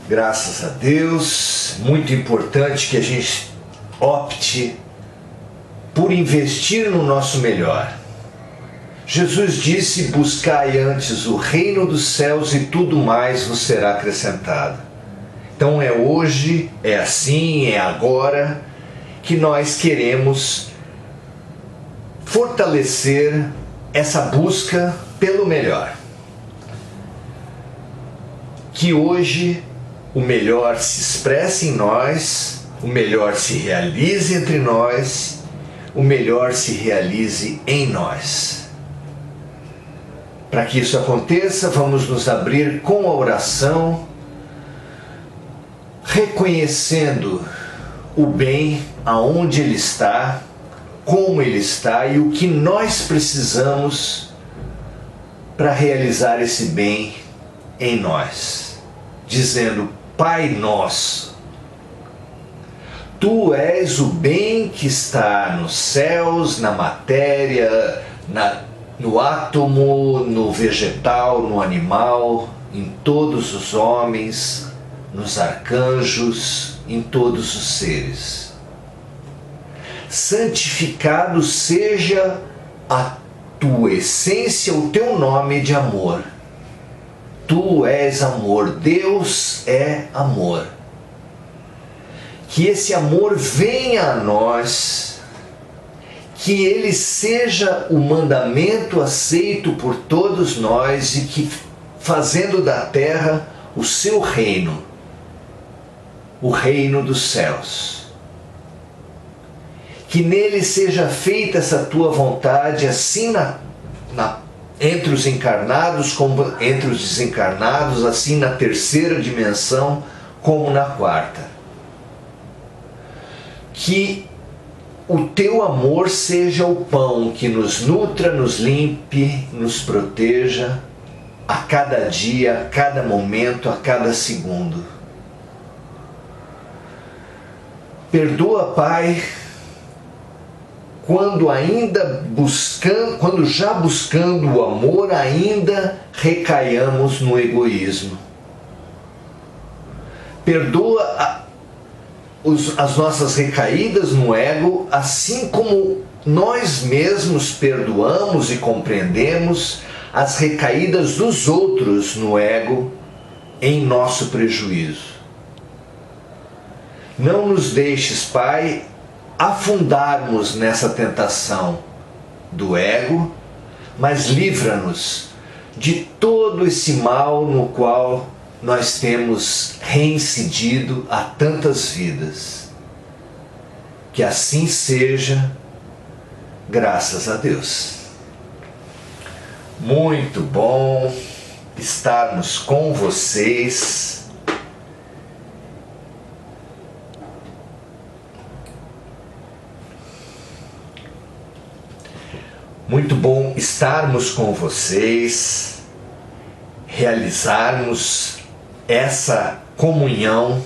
Graças a Deus, muito importante que a gente opte por investir no nosso melhor. Jesus disse: buscai antes o reino dos céus e tudo mais vos será acrescentado. Então é hoje, é assim, é agora que nós queremos fortalecer essa busca pelo melhor. Que hoje o melhor se expresse em nós, o melhor se realize entre nós, o melhor se realize em nós. Para que isso aconteça, vamos nos abrir com a oração, reconhecendo o bem aonde ele está, como ele está e o que nós precisamos para realizar esse bem em nós. Dizendo: Pai nosso, Tu és o bem que está nos céus, na matéria, no átomo, no vegetal, no animal, em todos os homens, nos arcanjos, em todos os seres. Santificado seja a Tua essência, o Teu nome de amor. Tu és amor, Deus é amor. Que esse amor venha a nós, que ele seja o mandamento aceito por todos nós e que, fazendo da terra o seu reino, o reino dos céus. Que nele seja feita essa tua vontade, assim entre os encarnados como entre os desencarnados, assim na terceira dimensão como na quarta. Que o teu amor seja o pão que nos nutra, nos limpe, nos proteja a cada dia, a cada momento, a cada segundo. Perdoa, Pai, quando já buscando o amor, ainda recaiamos no egoísmo. Perdoa as nossas recaídas no ego, assim como nós mesmos perdoamos e compreendemos as recaídas dos outros no ego em nosso prejuízo. Não nos deixes, Pai, afundarmos nessa tentação do ego, mas livra-nos de todo esse mal no qual nós temos reincidido há tantas vidas. Que assim seja, graças a Deus. Muito bom estarmos com vocês. Muito bom estarmos com vocês, realizarmos essa comunhão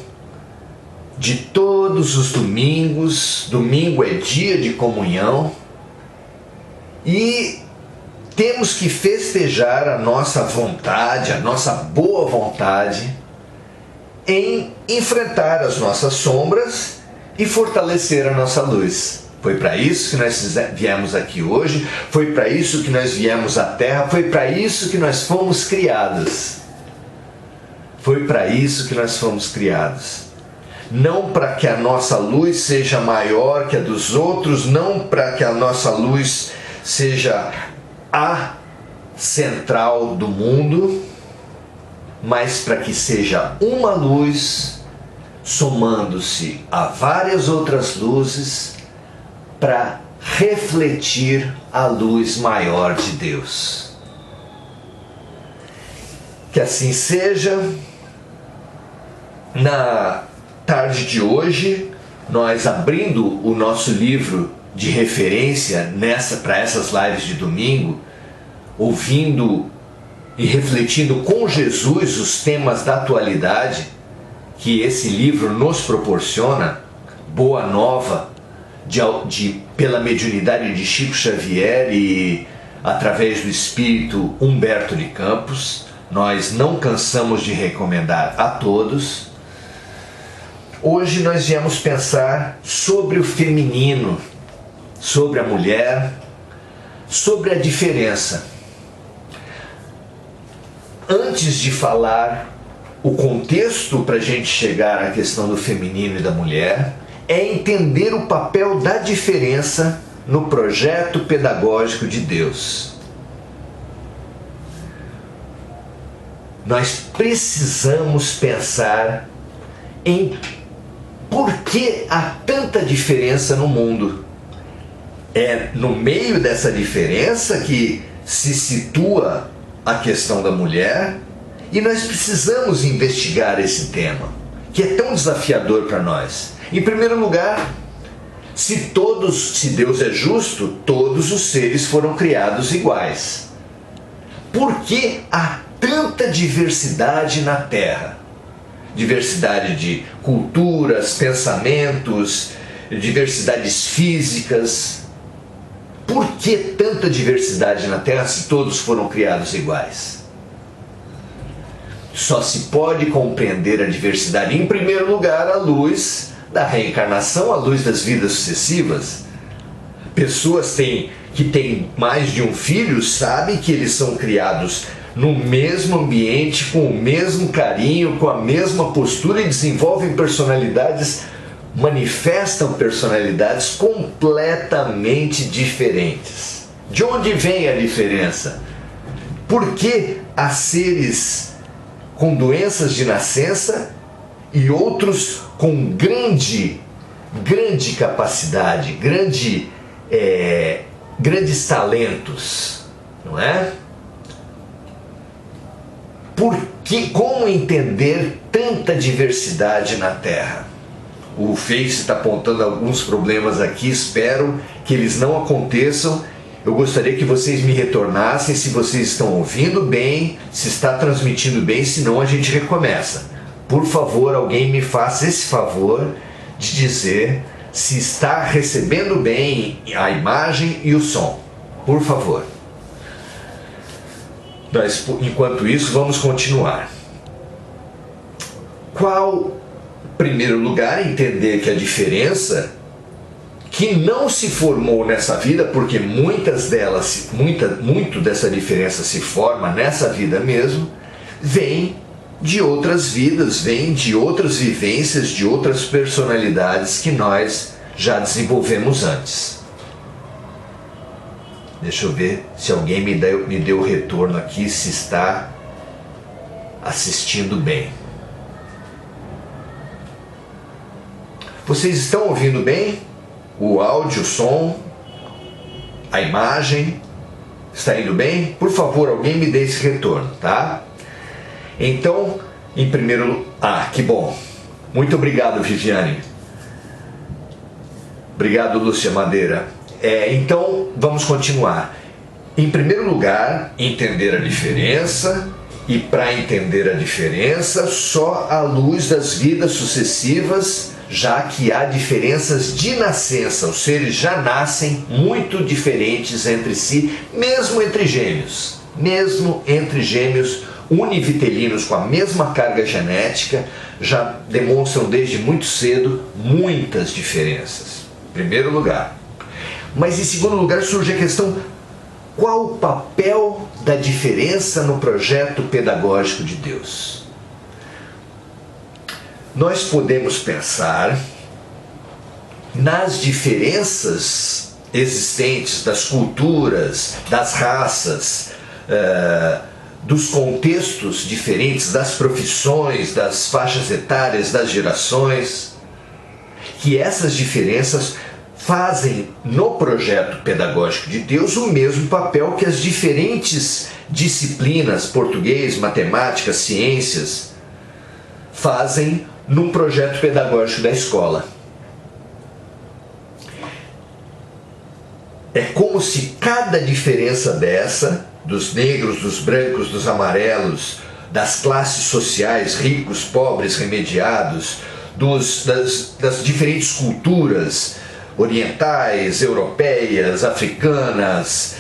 de todos os domingos. Domingo é dia de comunhão e temos que festejar a nossa vontade, a nossa boa vontade em enfrentar as nossas sombras e fortalecer a nossa luz. Foi para isso que nós viemos aqui hoje, foi para isso que nós viemos à Terra, foi para isso que nós fomos criados. Foi para isso que nós fomos criados. Não para que a nossa luz seja maior que a dos outros, não para que a nossa luz seja a central do mundo, mas para que seja uma luz somando-se a várias outras luzes, para refletir a luz maior de Deus. Que assim seja. Na tarde de hoje, nós abrindo o nosso livro de referência para essas lives de domingo, ouvindo e refletindo com Jesus os temas da atualidade que esse livro nos proporciona, Boa Nova, pela mediunidade de Chico Xavier e através do espírito Humberto de Campos, nós não cansamos de recomendar a todos. Hoje nós viemos pensar sobre o feminino, sobre a mulher, sobre a diferença. Antes de falar o contexto para a gente chegar à questão do feminino e da mulher, é entender o papel da diferença no projeto pedagógico de Deus. Nós precisamos pensar em por que há tanta diferença no mundo. É no meio dessa diferença que se situa a questão da mulher, e nós precisamos investigar esse tema, que é tão desafiador para nós. Em primeiro lugar, se Deus é justo, todos os seres foram criados iguais. Por que há tanta diversidade na Terra? Diversidade de culturas, pensamentos, diversidades físicas. Por que tanta diversidade na Terra se todos foram criados iguais? Só se pode compreender a diversidade, em primeiro lugar, à luz da reencarnação, à luz das vidas sucessivas. Pessoas que têm mais de um filho sabem que eles são criados no mesmo ambiente, com o mesmo carinho, com a mesma postura, e desenvolvem personalidades, manifestam personalidades completamente diferentes. De onde vem a diferença? Por que há seres com doenças de nascença e outros com grande capacidade, grandes talentos, não é? Como entender tanta diversidade na Terra? O Face está apontando alguns problemas aqui, espero que eles não aconteçam. Eu gostaria que vocês me retornassem se vocês estão ouvindo bem, se está transmitindo bem, senão a gente recomeça. Por favor, alguém me faça esse favor de dizer se está recebendo bem a imagem e o som. Por favor. Enquanto isso, vamos continuar. Em primeiro lugar, entender que a diferença que não se formou nessa vida, porque muito dessa diferença se forma nessa vida mesmo, vem de outras vidas, vem de outras vivências, de outras personalidades que nós já desenvolvemos antes. Deixa eu ver se alguém me deu retorno aqui, se está assistindo bem. Vocês estão ouvindo bem? O áudio, o som, a imagem, está indo bem? Por favor, alguém me dê esse retorno, tá? Então, em primeiro... que bom. Muito obrigado, Viviane. Obrigado, Lúcia Madeira. Então, vamos continuar. Em primeiro lugar, entender a diferença, e para entender a diferença, só à luz das vidas sucessivas, já que há diferenças de nascença. Os seres já nascem muito diferentes entre si, mesmo entre gêmeos univitelinos com a mesma carga genética, já demonstram desde muito cedo muitas diferenças. Em primeiro lugar. Mas em segundo lugar surge a questão: qual o papel da diferença no projeto pedagógico de Deus? Nós podemos pensar nas diferenças existentes das culturas, das raças, dos contextos diferentes, das profissões, das faixas etárias, das gerações, que essas diferenças fazem no projeto pedagógico de Deus o mesmo papel que as diferentes disciplinas, português, matemática, ciências, fazem num projeto pedagógico da escola. É como se cada diferença dessa, dos negros, dos brancos, dos amarelos, das classes sociais, ricos, pobres, remediados, das diferentes culturas, orientais, europeias, africanas,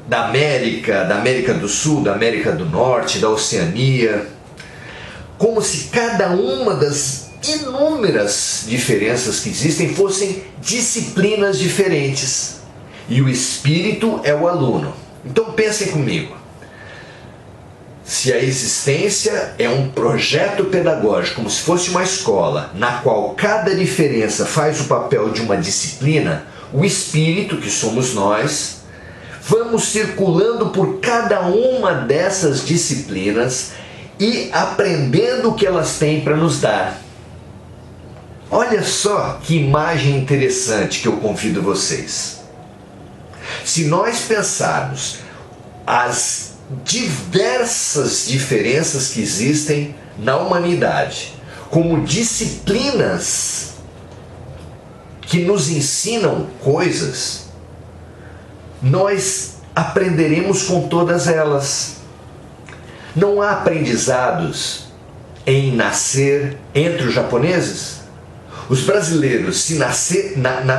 da América do Sul, da América do Norte, da Oceania, como se cada uma das inúmeras diferenças que existem fossem disciplinas diferentes. E o espírito é o aluno. Então pensem comigo. Se a existência é um projeto pedagógico, como se fosse uma escola, na qual cada diferença faz o papel de uma disciplina, o espírito, que somos nós, vamos circulando por cada uma dessas disciplinas e aprendendo o que elas têm para nos dar. Olha só que imagem interessante que eu convido vocês. Se nós pensarmos as diversas diferenças que existem na humanidade como disciplinas que nos ensinam coisas, nós aprenderemos com todas elas. Não há aprendizados em nascer entre os japoneses? Os brasileiros, se nascer,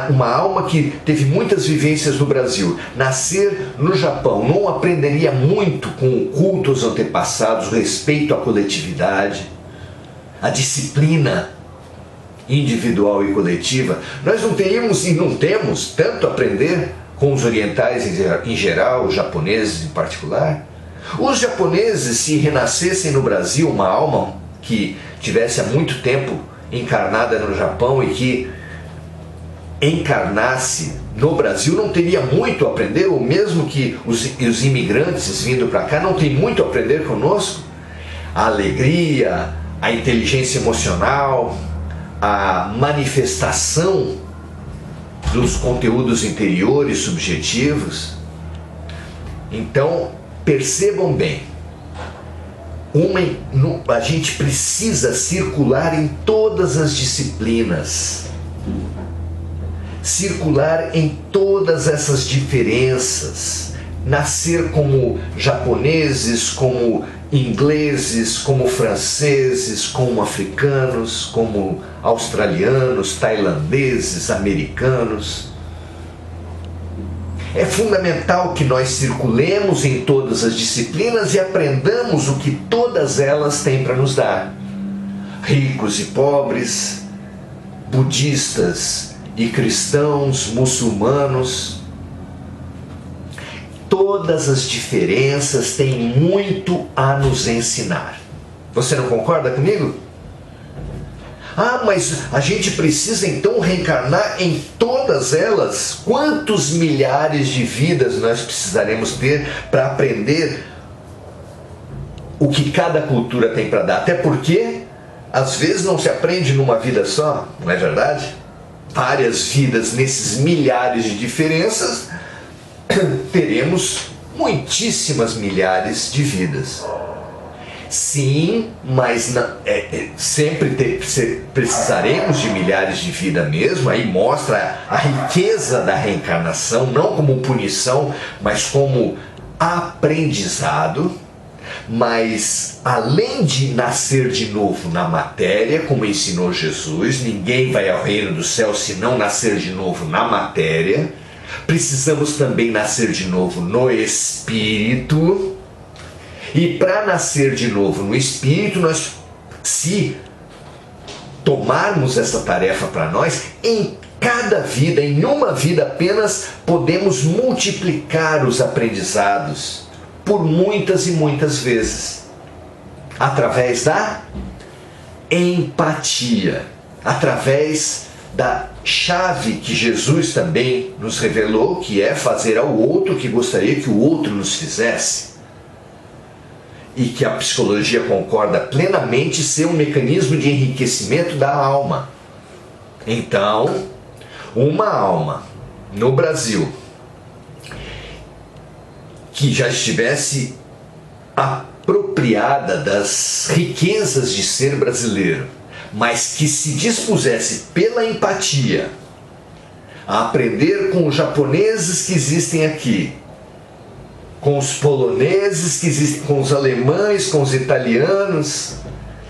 uma alma que teve muitas vivências no Brasil, nascer no Japão, não aprenderia muito com o culto aos antepassados, o respeito à coletividade, a disciplina individual e coletiva? Nós não teríamos e não temos tanto a aprender com os orientais em geral, os japoneses em particular? Os japoneses, se renascessem no Brasil uma alma que tivesse há muito tempo encarnada no Japão e que encarnasse no Brasil, não teria muito a aprender, ou mesmo que os imigrantes vindo para cá não têm muito a aprender conosco? A alegria, a inteligência emocional, a manifestação dos conteúdos interiores subjetivos. Então, percebam bem, a gente precisa circular em todas as disciplinas, circular em todas essas diferenças, nascer como japoneses, como ingleses, como franceses, como africanos, como australianos, tailandeses, americanos. É fundamental que nós circulemos em todas as disciplinas e aprendamos o que todas elas têm para nos dar. Ricos e pobres, budistas e cristãos, muçulmanos. Todas as diferenças têm muito a nos ensinar. Você não concorda comigo? Ah, mas a gente precisa então reencarnar em todas elas? Quantos milhares de vidas nós precisaremos ter para aprender o que cada cultura tem para dar? Até porque, às vezes, não se aprende numa vida só, não é verdade? Várias vidas nesses milhares de diferenças, teremos muitíssimas milhares de vidas. Sim, mas sempre precisaremos de milhares de vidas mesmo. Aí mostra a riqueza da reencarnação, não como punição, mas como aprendizado. Mas além de nascer de novo na matéria, como ensinou Jesus, ninguém vai ao reino do céu se não nascer de novo na matéria, precisamos também nascer de novo no espírito. E para nascer de novo no espírito, nós, se tomarmos essa tarefa para nós, em cada vida, em uma vida apenas, podemos multiplicar os aprendizados por muitas e muitas vezes, através da empatia, através da chave que Jesus também nos revelou, que é fazer ao outro o que gostaria que o outro nos fizesse. E que a psicologia concorda plenamente ser um mecanismo de enriquecimento da alma. Então, uma alma no Brasil que já estivesse apropriada das riquezas de ser brasileiro, mas que se dispusesse pela empatia a aprender com os japoneses que existem aqui, com os poloneses que existem, com os alemães, com os italianos,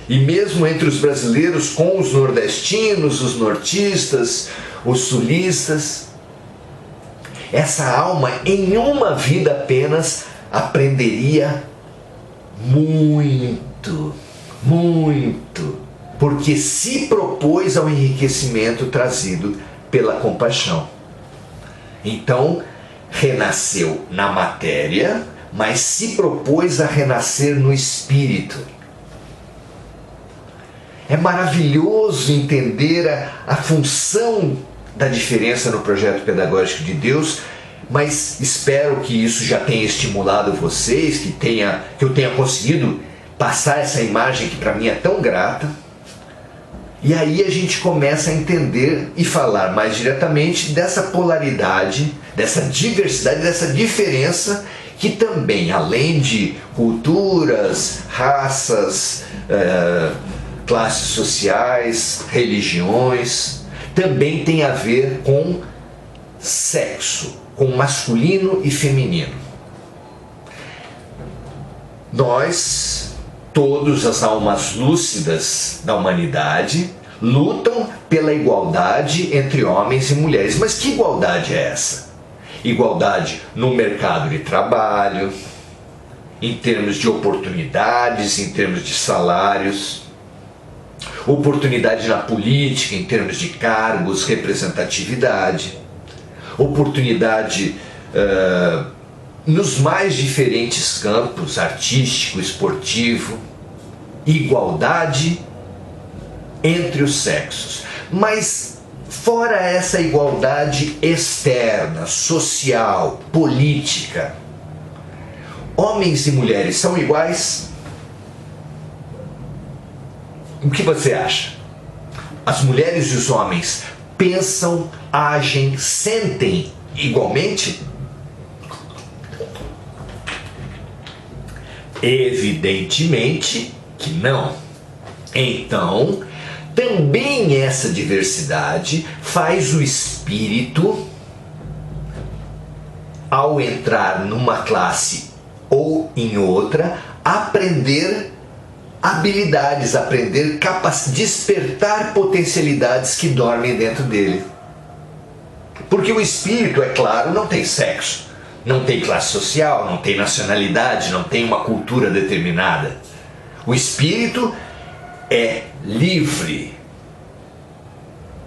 e mesmo entre os brasileiros com os nordestinos, os nortistas, os sulistas, essa alma em uma vida apenas aprenderia muito, muito, porque se propôs ao enriquecimento trazido pela compaixão. Então, renasceu na matéria, mas se propôs a renascer no espírito. É maravilhoso entender a função da diferença no projeto pedagógico de Deus, mas espero que isso já tenha estimulado vocês, que eu tenha conseguido passar essa imagem que para mim é tão grata. E aí a gente começa a entender e falar mais diretamente dessa polaridade, dessa diversidade, dessa diferença que também, além de culturas, raças, classes sociais, religiões, também tem a ver com sexo, com masculino e feminino. Nós, todas as almas lúcidas da humanidade, lutam pela igualdade entre homens e mulheres. Mas que igualdade é essa? Igualdade no mercado de trabalho, em termos de oportunidades, em termos de salários, oportunidade na política, em termos de cargos, representatividade, oportunidade nos mais diferentes campos, artístico, esportivo, igualdade entre os sexos. Mas fora essa igualdade externa, social, política, homens e mulheres são iguais? O que você acha? As mulheres e os homens pensam, agem, sentem igualmente? Evidentemente que não. Então, também essa diversidade faz o espírito, ao entrar numa classe ou em outra, aprender habilidades, aprender despertar potencialidades que dormem dentro dele. Porque o espírito, é claro, não tem sexo, não tem classe social, não tem nacionalidade, não tem uma cultura determinada. O espírito é livre,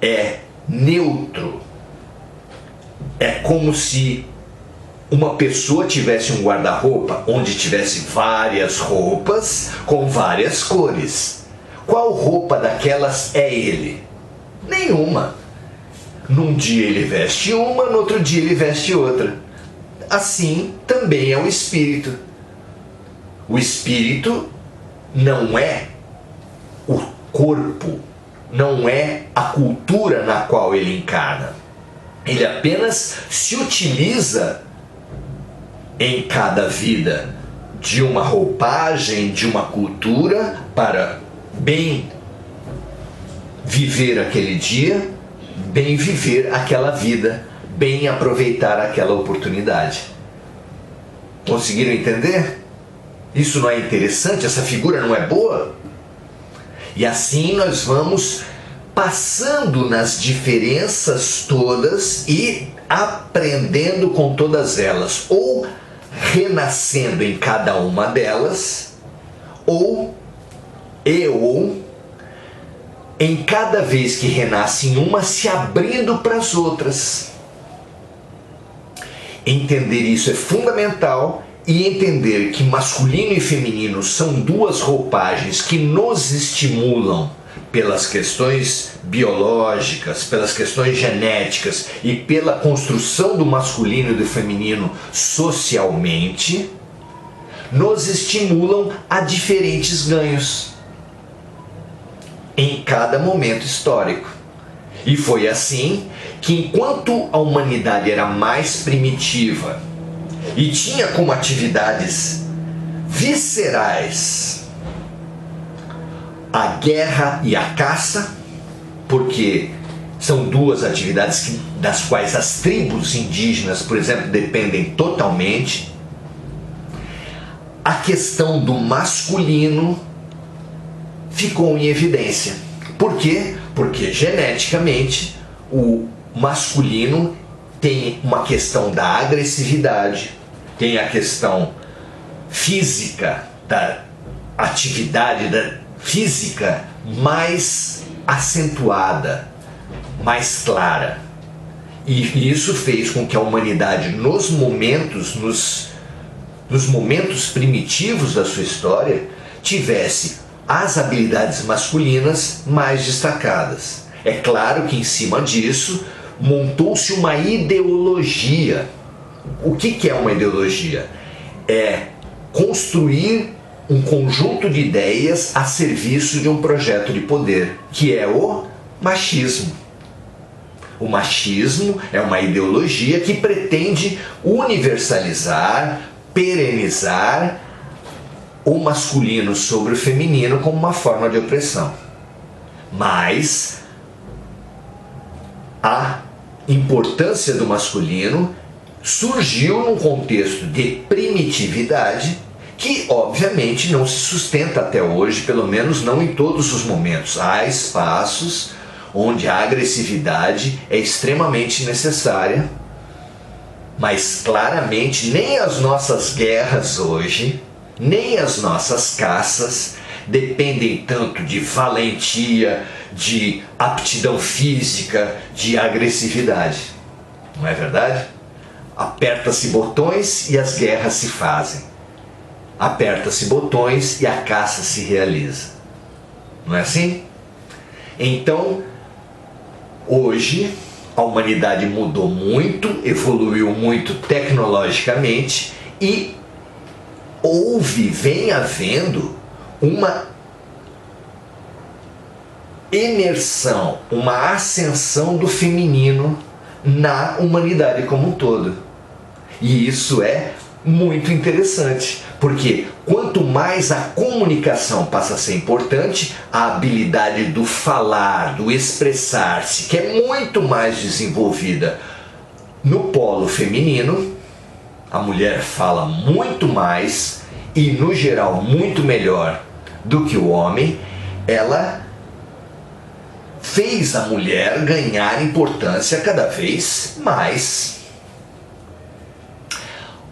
é neutro. É como se uma pessoa tivesse um guarda-roupa onde tivesse várias roupas com várias cores. Qual roupa daquelas é ele? Nenhuma. Num dia ele veste uma, no outro dia ele veste outra. Assim também é o espírito. O espírito não é o corpo, não é a cultura na qual ele encarna. Ele apenas se utiliza em cada vida de uma roupagem, de uma cultura, para bem viver aquele dia, bem viver aquela vida, bem aproveitar aquela oportunidade. Conseguiram entender? Isso não é interessante? Essa figura não é boa? E assim nós vamos passando nas diferenças todas e aprendendo com todas elas, ou renascendo em cada uma delas, ou em cada vez que renasce em uma, se abrindo para as outras. Entender isso é fundamental, e entender que masculino e feminino são duas roupagens que nos estimulam pelas questões biológicas, pelas questões genéticas e pela construção do masculino e do feminino socialmente, nos estimulam a diferentes ganhos em cada momento histórico. E foi assim que, enquanto a humanidade era mais primitiva e tinha como atividades viscerais a guerra e a caça, porque são duas atividades das quais as tribos indígenas, por exemplo, dependem totalmente, a questão do masculino ficou em evidência. Por quê? Porque geneticamente o masculino tem uma questão da agressividade, tem a questão física, da atividade física mais acentuada, mais clara. E isso fez com que a humanidade, nos momentos primitivos da sua história, tivesse as habilidades masculinas mais destacadas. É claro que em cima disso montou-se uma ideologia. O que é uma ideologia? É construir um conjunto de ideias a serviço de um projeto de poder, que é o machismo. O machismo é uma ideologia que pretende universalizar, perenizar o masculino sobre o feminino como uma forma de opressão. Mas a importância do masculino surgiu num contexto de primitividade que obviamente não se sustenta até hoje, pelo menos não em todos os momentos. Há espaços onde a agressividade é extremamente necessária, mas claramente nem as nossas guerras hoje, nem as nossas caças dependem tanto de valentia, de aptidão física, de agressividade. Não é verdade? Aperta-se botões e as guerras se fazem. Aperta-se botões e a caça se realiza. Não é assim? Então, hoje, a humanidade mudou muito, evoluiu muito tecnologicamente e vem havendo uma imersão, uma ascensão do feminino na humanidade como um todo. E isso é muito interessante, porque quanto mais a comunicação passa a ser importante, a habilidade do falar, do expressar-se, que é muito mais desenvolvida no polo feminino, a mulher fala muito mais e, no geral, muito melhor do que o homem, ela fez a mulher ganhar importância cada vez mais.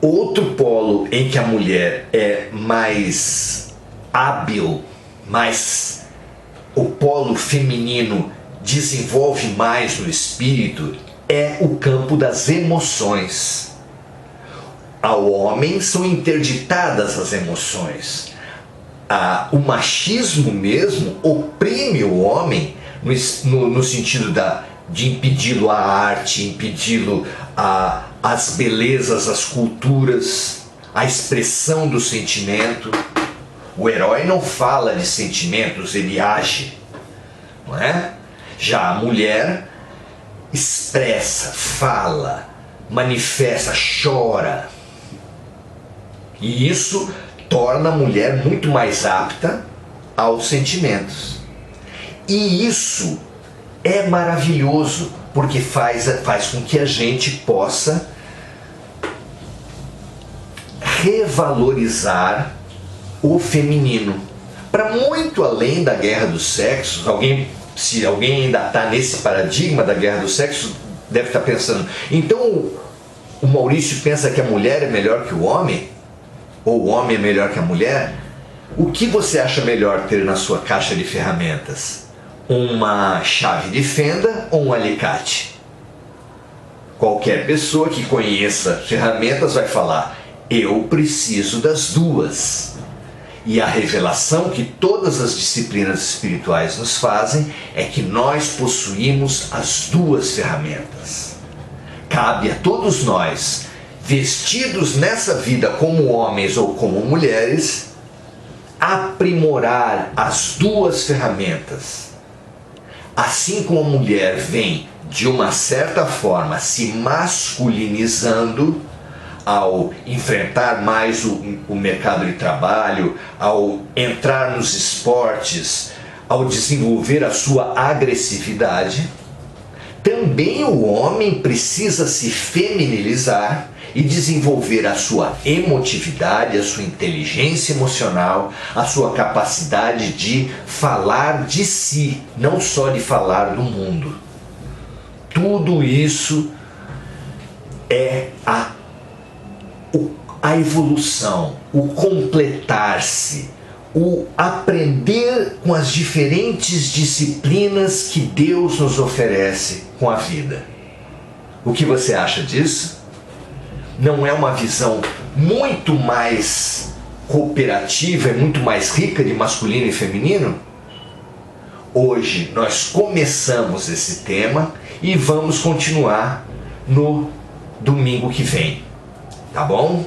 Outro polo em que a mulher é mais hábil, mais o polo feminino desenvolve mais no espírito, é o campo das emoções. Ao homem são interditadas as emoções. O machismo mesmo oprime o homem no sentido de impedi-lo a arte, impedi-lo as belezas, as culturas, a expressão do sentimento. O herói não fala de sentimentos, ele age, não é? Já a mulher expressa, fala, manifesta, chora. E isso torna a mulher muito mais apta aos sentimentos. E isso é maravilhoso, porque faz com que a gente possa revalorizar o feminino. Para muito além da guerra dos sexos, se alguém ainda está nesse paradigma da guerra dos sexos, deve estar pensando, então o Maurício pensa que a mulher é melhor que o homem? Ou o homem é melhor que a mulher? O que você acha melhor ter na sua caixa de ferramentas? Uma chave de fenda ou um alicate? Qualquer pessoa que conheça ferramentas vai falar, eu preciso das duas. E a revelação que todas as disciplinas espirituais nos fazem é que nós possuímos as duas ferramentas. Cabe a todos nós, vestidos nessa vida como homens ou como mulheres, aprimorar as duas ferramentas. Assim como a mulher vem, de uma certa forma, se masculinizando ao enfrentar mais o mercado de trabalho, ao entrar nos esportes, ao desenvolver a sua agressividade, também o homem precisa se feminilizar e desenvolver a sua emotividade, a sua inteligência emocional, a sua capacidade de falar de si, não só de falar do mundo. Tudo isso é a evolução, o completar-se, o aprender com as diferentes disciplinas que Deus nos oferece com a vida. O que você acha disso? Não é uma visão muito mais cooperativa e muito mais rica de masculino e feminino? Hoje nós começamos esse tema e vamos continuar no domingo que vem, tá bom?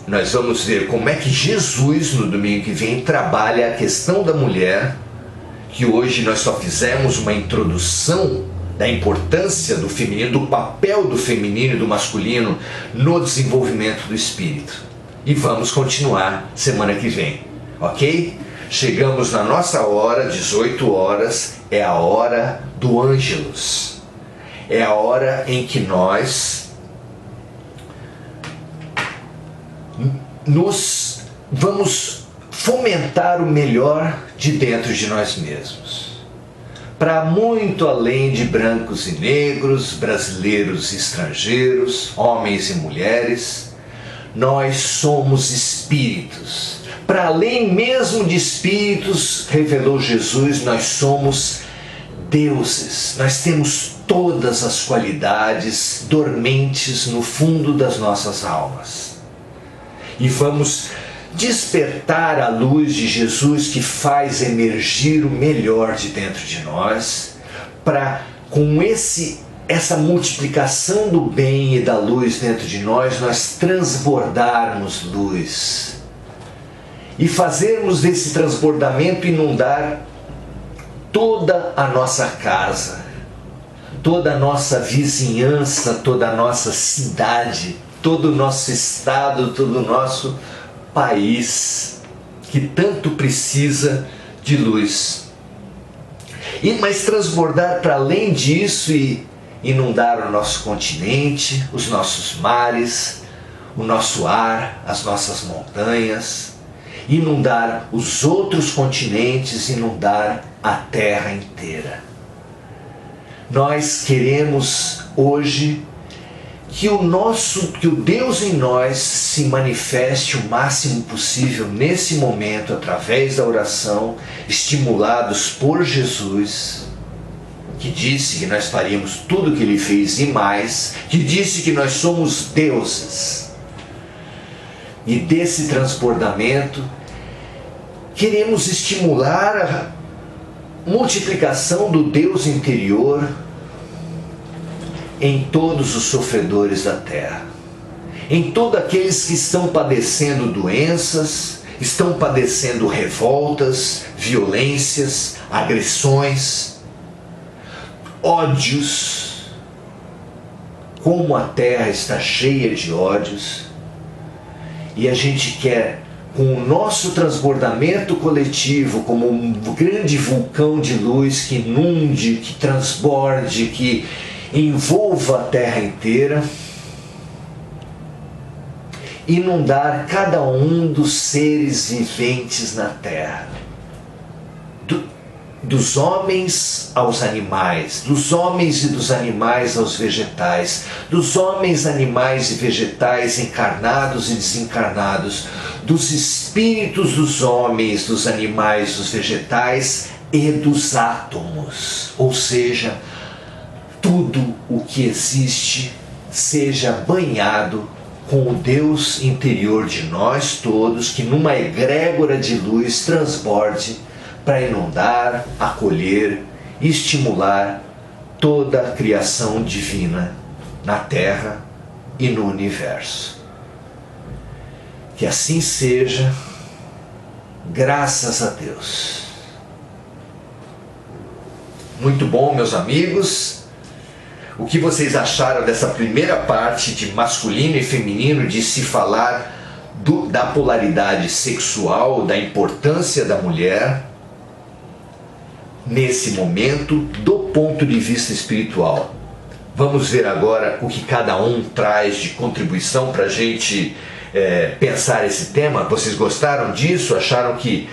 Nós vamos ver como é que Jesus, no domingo que vem, trabalha a questão da mulher, que hoje nós só fizemos uma introdução da importância do feminino, do papel do feminino e do masculino no desenvolvimento do espírito. E vamos continuar semana que vem, ok? Chegamos na nossa hora, 18 horas, é a hora do Ângelus. É a hora em que nós vamos fomentar o melhor de dentro de nós mesmos. Para muito além de brancos e negros, brasileiros e estrangeiros, homens e mulheres, nós somos espíritos. Para além mesmo de espíritos, revelou Jesus, nós somos deuses. Nós temos todas as qualidades dormentes no fundo das nossas almas. E vamos despertar a luz de Jesus que faz emergir o melhor de dentro de nós, para com essa multiplicação do bem e da luz dentro de nós transbordarmos luz e fazermos desse transbordamento inundar toda a nossa casa, toda a nossa vizinhança, toda a nossa cidade, todo o nosso estado, todo o nosso país, que tanto precisa de luz. Mas transbordar para além disso e inundar o nosso continente, os nossos mares, o nosso ar, as nossas montanhas, inundar os outros continentes, inundar a terra inteira. Nós queremos hoje que o Deus em nós se manifeste o máximo possível nesse momento, através da oração, estimulados por Jesus, que disse que nós faríamos tudo o que Ele fez e mais, que disse que nós somos deuses. E desse transbordamento, queremos estimular a multiplicação do Deus interior em todos os sofredores da terra, em todos aqueles que estão padecendo doenças, estão padecendo revoltas, violências, agressões, ódios. Como a terra está cheia de ódios, e a gente quer, com o nosso transbordamento coletivo, como um grande vulcão de luz que inunde, que transborde, que envolva a terra inteira, inundar cada um dos seres viventes na terra, dos homens aos animais, dos homens e dos animais aos vegetais, dos homens, animais e vegetais encarnados e desencarnados, dos espíritos dos homens, dos animais, dos vegetais e dos átomos, ou seja, tudo o que existe seja banhado com o Deus interior de nós todos, que numa egrégora de luz transborde para inundar, acolher e estimular toda a criação divina na Terra e no universo. Que assim seja, graças a Deus. Muito bom, meus amigos. O que vocês acharam dessa primeira parte de masculino e feminino, de se falar da polaridade sexual, da importância da mulher nesse momento, do ponto de vista espiritual? Vamos ver agora o que cada um traz de contribuição para a gente pensar esse tema. Vocês gostaram disso? Acharam que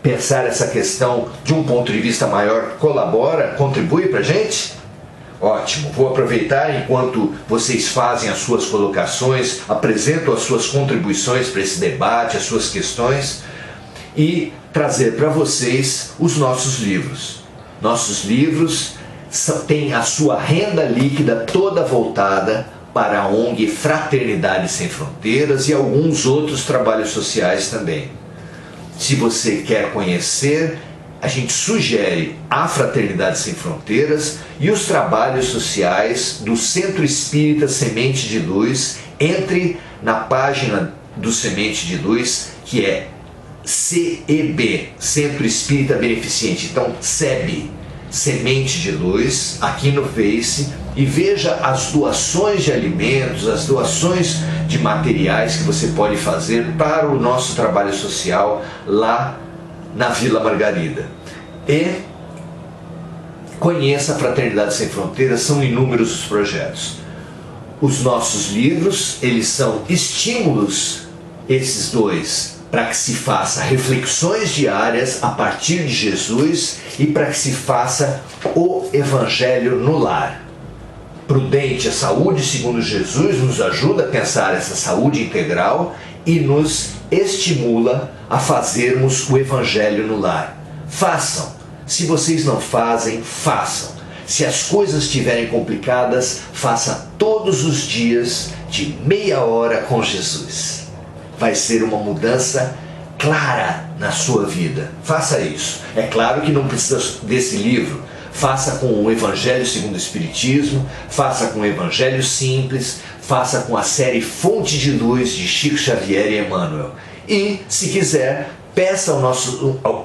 pensar essa questão de um ponto de vista maior colabora, contribui para a gente? Ótimo, vou aproveitar enquanto vocês fazem as suas colocações, apresentam as suas contribuições para esse debate, as suas questões, e trazer para vocês os nossos livros. Nossos livros têm a sua renda líquida toda voltada para a ONG Fraternidade Sem Fronteiras e alguns outros trabalhos sociais também. Se você quer conhecer, a gente sugere a Fraternidade Sem Fronteiras e os trabalhos sociais do Centro Espírita Semente de Luz. Entre na página do Semente de Luz, que é CEB, Centro Espírita Beneficente. Então, SEB, Semente de Luz, aqui no Face, e veja as doações de alimentos, as doações de materiais que você pode fazer para o nosso trabalho social lá na Vila Margarida. E conheça a Fraternidade Sem Fronteiras, são inúmeros os projetos. Os nossos livros, eles são estímulos, esses dois, para que se faça reflexões diárias a partir de Jesus e para que se faça o Evangelho no lar. Prudente, a saúde segundo Jesus nos ajuda a pensar essa saúde integral e nos estimula a fazermos o Evangelho no lar. Façam. Se vocês não fazem, façam. Se as coisas estiverem complicadas, faça todos os dias de meia hora com Jesus. Vai ser uma mudança clara na sua vida. Faça isso. É claro que não precisa desse livro. Faça com o Evangelho segundo o Espiritismo, faça com o Evangelho Simples, faça com a série Fonte de Luz de Chico Xavier e Emmanuel. E, se quiser, peça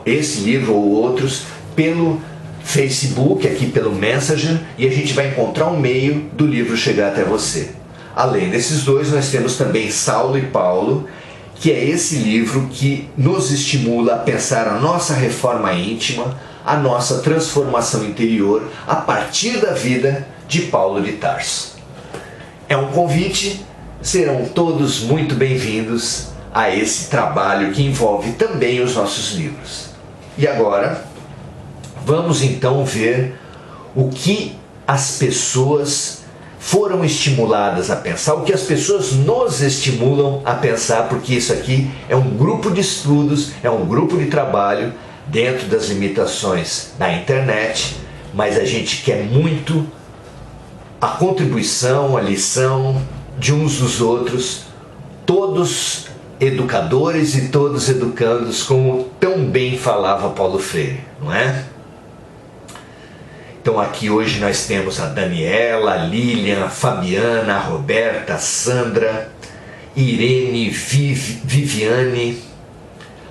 esse livro ou outros pelo Facebook, aqui pelo Messenger, e a gente vai encontrar um meio do livro chegar até você. Além desses dois, nós temos também Saulo e Paulo, que é esse livro que nos estimula a pensar a nossa reforma íntima, a nossa transformação interior a partir da vida de Paulo de Tarso. É um convite, serão todos muito bem-vindos a esse trabalho que envolve também os nossos livros. E agora, vamos então ver o que as pessoas foram estimuladas a pensar, o que as pessoas nos estimulam a pensar, porque isso aqui é um grupo de estudos, é um grupo de trabalho dentro das limitações da internet, mas a gente quer muito a contribuição, a lição de uns dos outros, todos educadores e todos educandos, como tão bem falava Paulo Freire, não é? Então aqui hoje nós temos a Daniela, a Lilian, a Fabiana, a Roberta, a Sandra, Irene, Viviane,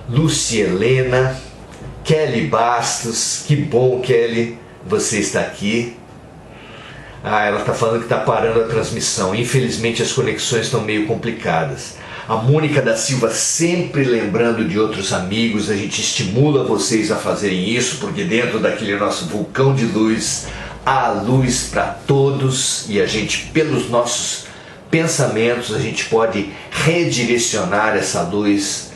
Lúcia Helena, Kelly Bastos. Que bom, Kelly, você está aqui. Ela está falando que está parando a transmissão. Infelizmente as conexões estão meio complicadas. A Mônica da Silva sempre lembrando de outros amigos, a gente estimula vocês a fazerem isso, porque dentro daquele nosso vulcão de luz, há luz para todos e a gente, pelos nossos pensamentos, a gente pode redirecionar essa luz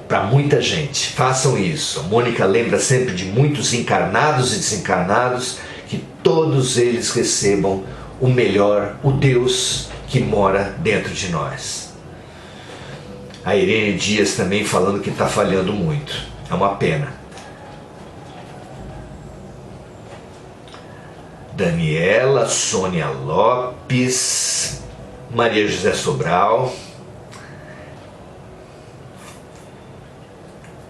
para muita gente. Façam isso. A Mônica lembra sempre de muitos encarnados e desencarnados, que todos eles recebam o melhor, o Deus que mora dentro de nós. A Irene Dias também falando que está falhando muito. É uma pena. Daniela, Sônia Lopes, Maria José Sobral,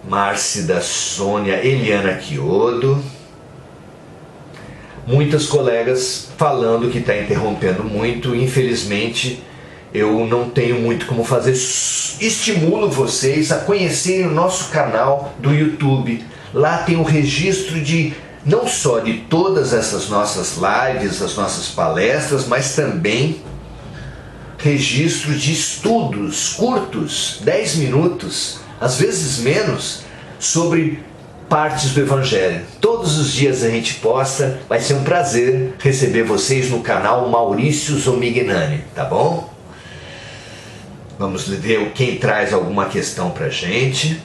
Márcida, Sônia, Eliana Quiodo. Muitas colegas falando que está interrompendo muito. Infelizmente, eu não tenho muito como fazer. Estimulo vocês a conhecerem o nosso canal do YouTube. Lá tem um registro de não só de todas essas nossas lives, as nossas palestras, mas também registro de estudos curtos, 10 minutos, às vezes menos, sobre partes do Evangelho. Todos os dias a gente posta. Vai ser um prazer receber vocês no canal Maurício Zomignani, tá bom? Vamos ver quem traz alguma questão pra gente.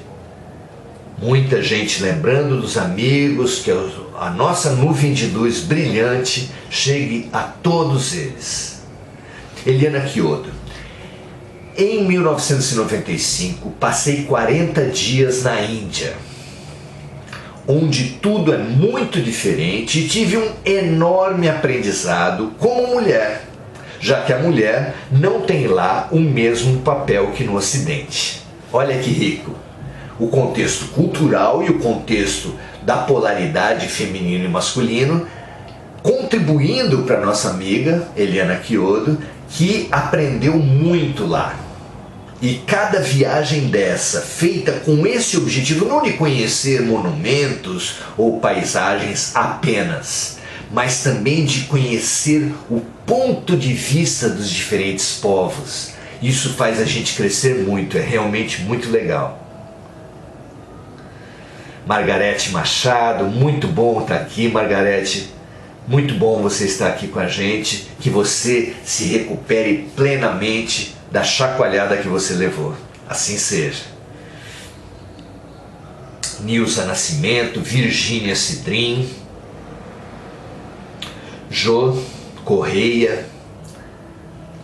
Muita gente lembrando dos amigos, que a nossa nuvem de luz brilhante chegue a todos eles. Eliana Kyodo. Em 1995, passei 40 dias na Índia, onde tudo é muito diferente, e tive um enorme aprendizado como mulher, já que a mulher não tem lá o mesmo papel que no Ocidente. Olha que rico! O contexto cultural e o contexto da polaridade feminino e masculino, contribuindo para nossa amiga Eliana Kyodo, que aprendeu muito lá. E cada viagem dessa, feita com esse objetivo, não de conhecer monumentos ou paisagens apenas, mas também de conhecer o ponto de vista dos diferentes povos. Isso faz a gente crescer muito, é realmente muito legal. Margarete Machado, muito bom estar aqui, Margarete. Muito bom você estar aqui com a gente, que você se recupere plenamente da chacoalhada que você levou. Assim seja. Nilza Nascimento, Virgínia Cidrim, Jô Correia,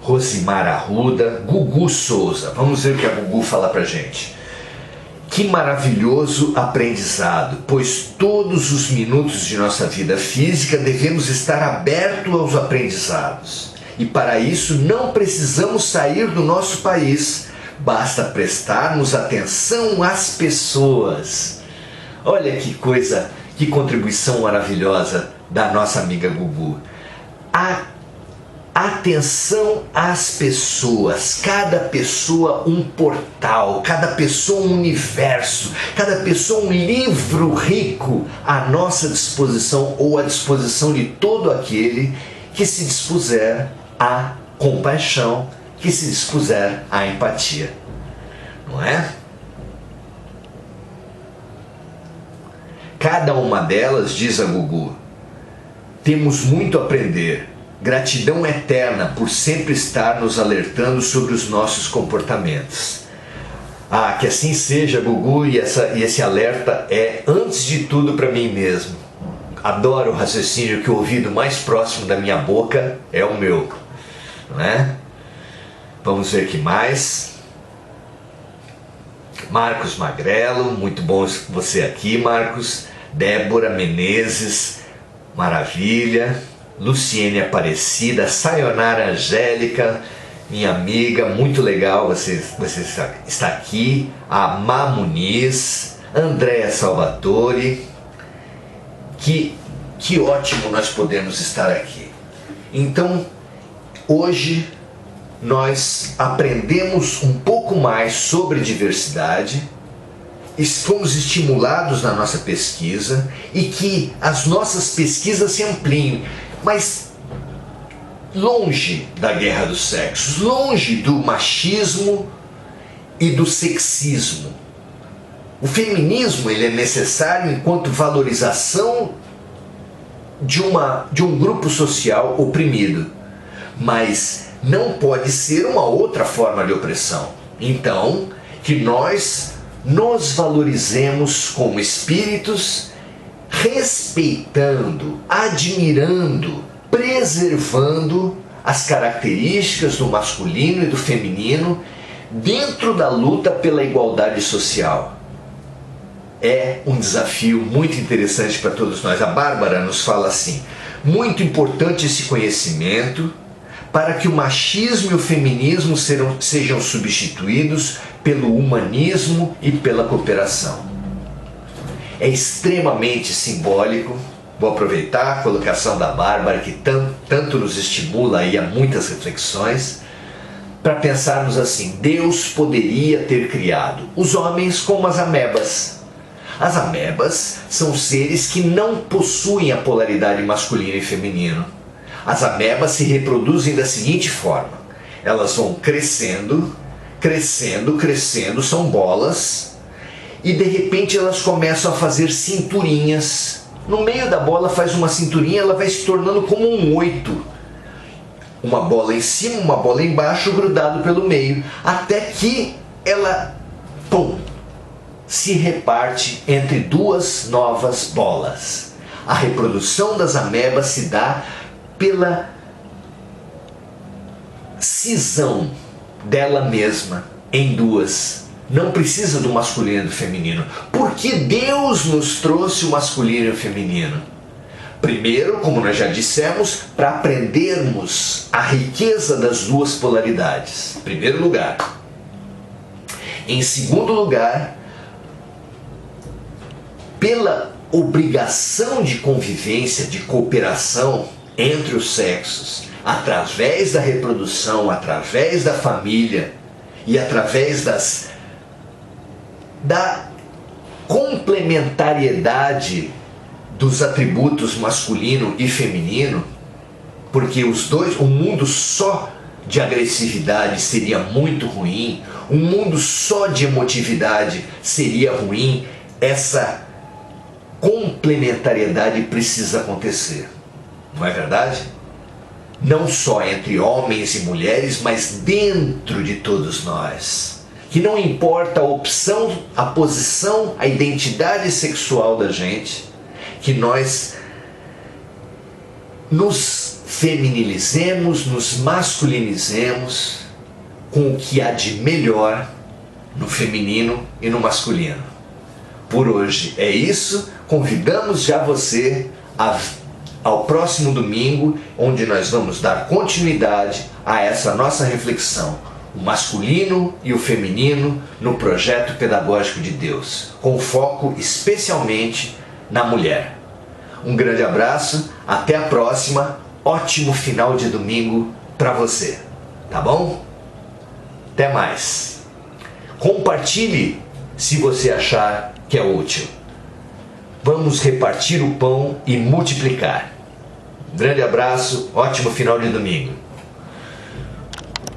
Rosimar Arruda, Gugu Souza. Vamos ver o que a Gugu fala pra gente. Que maravilhoso aprendizado, pois todos os minutos de nossa vida física devemos estar abertos aos aprendizados. E para isso não precisamos sair do nosso país, basta prestarmos atenção às pessoas. Olha que coisa, que contribuição maravilhosa da nossa amiga Gugu. A atenção às pessoas, cada pessoa um portal, cada pessoa um universo, cada pessoa um livro rico à nossa disposição ou à disposição de todo aquele que se dispuser à compaixão, que se dispuser à empatia. Não é? Cada uma delas, diz a Gugu, temos muito a aprender. Gratidão eterna por sempre estar nos alertando sobre os nossos comportamentos. Ah, que assim seja, Gugu, e esse alerta é, antes de tudo, para mim mesmo. Adoro o raciocínio que o ouvido mais próximo da minha boca é o meu. Não é? Vamos ver que mais. Marcos Magrelo, muito bom você aqui, Marcos. Débora Menezes, maravilha. Luciene Aparecida, Sayonara Angélica, minha amiga, muito legal você está aqui. A Má Muniz, Andréa Salvatore, que ótimo nós podemos estar aqui. Então, hoje nós aprendemos um pouco mais sobre diversidade, fomos estimulados na nossa pesquisa e que as nossas pesquisas se ampliem. Mas longe da guerra dos sexos, longe do machismo e do sexismo. O feminismo ele é necessário enquanto valorização de um grupo social oprimido, mas não pode ser uma outra forma de opressão. Então, que nós nos valorizemos como espíritos, respeitando, admirando, preservando as características do masculino e do feminino dentro da luta pela igualdade social. É um desafio muito interessante para todos nós. A Bárbara nos fala assim: muito importante esse conhecimento para que o machismo e o feminismo sejam substituídos pelo humanismo e pela cooperação. É extremamente simbólico. Vou aproveitar a colocação da Bárbara, que tanto nos estimula aí a muitas reflexões, para pensarmos assim: Deus poderia ter criado os homens como as amebas. As amebas são seres que não possuem a polaridade masculino e feminino. As amebas se reproduzem da seguinte forma: elas vão crescendo, crescendo, crescendo, são bolas, e de repente elas começam a fazer cinturinhas. No meio da bola faz uma cinturinha, ela vai se tornando como um 8. Uma bola em cima, uma bola embaixo, grudado pelo meio, até que ela, pum, se reparte entre duas novas bolas. A reprodução das amebas se dá pela cisão dela mesma em duas. Não precisa do masculino e do feminino. Porque Deus nos trouxe o masculino e o feminino? Primeiro, como nós já dissemos, para aprendermos a riqueza das duas polaridades. Em primeiro lugar. Em segundo lugar, pela obrigação de convivência, de cooperação entre os sexos, através da reprodução, através da família e através da complementariedade dos atributos masculino e feminino, porque os dois, um mundo só de agressividade seria muito ruim, um mundo só de emotividade seria ruim. Essa complementariedade precisa acontecer, não é verdade? Não só entre homens e mulheres, mas dentro de todos nós. Que não importa a opção, a posição, a identidade sexual da gente, que nós nos feminilizemos, nos masculinizemos com o que há de melhor no feminino e no masculino. Por hoje é isso. Convidamos já você ao próximo domingo, onde nós vamos dar continuidade a essa nossa reflexão. O masculino e o feminino no projeto pedagógico de Deus, com foco especialmente na mulher. Um grande abraço, até a próxima, ótimo final de domingo para você, tá bom? Até mais. Compartilhe se você achar que é útil. Vamos repartir o pão e multiplicar. Um grande abraço, ótimo final de domingo.